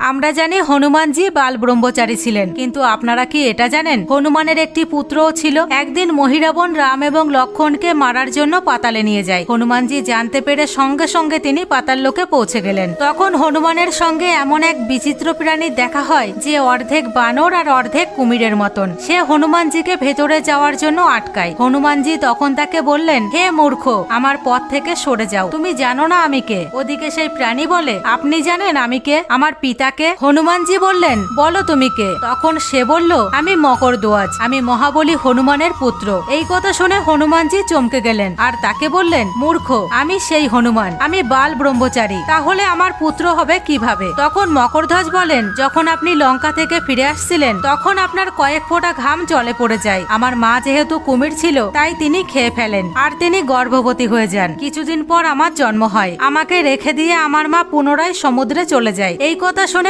আমরা জানি হনুমানজি বাল ব্রহ্মচারী ছিলেন, কিন্তু আপনারা কি এটা জানেন হনুমানের একটি পুত্রও ছিল? একদিন মহিরাবণ রাম এবং লক্ষণকে মারার জন্য পাতালে নিয়ে যায়। হনুমানজি জানতে পেরে সঙ্গে সঙ্গে তিনি পাতাল লোকে পৌঁছে গেলেন। তখন হনুমানের সঙ্গে এমন এক বিচিত্র প্রাণীর দেখা হয় যে অর্ধেক বানর আর অর্ধেক কুমিরের মতন। সে হনুমানজিকে ভেতরে যাওয়ার জন্য আটকায়। হনুমানজি তখন তাকে বললেন, হে মূর্খ, আমার পথ থেকে সরে যাও, তুমি জানো না আমি কে? ওদিকে সেই প্রাণী বলে, আপনি জানেন আমি কে? আমার পিতাকে? হনুমানজি বললেন, বলো তুমি কে? তখন সে বলল, আমি মকরদোয়াজ, আমি মহাবলী হনুমানের পুত্র। এই কথা শুনে হনুমানজি চমকে গেলেন আর তাকে বললেন, মূর্খ, আমি সেই হনুমান, আমি বাল ব্রহ্মচারী, তাহলে আমার পুত্র হবে কিভাবে? তখন মকরধ্বজ বলেন, যখন আপনি লঙ্কা থেকে ফিরে আসছিলেন তখন আপনার কয়েক ফোঁটা ঘাম জলে পড়ে যায়। আমার মা যেহেতু কুমির ছিল তাই তিনি খেয়ে ফেলেন আর তিনি গর্ভবতী হয়ে যান। কিছুদিন পর আমার জন্ম হয়। আমাকে রেখে দিয়ে আমার মা পুনরায় সমুদ্রে চলে যায়। এই কথা শুনে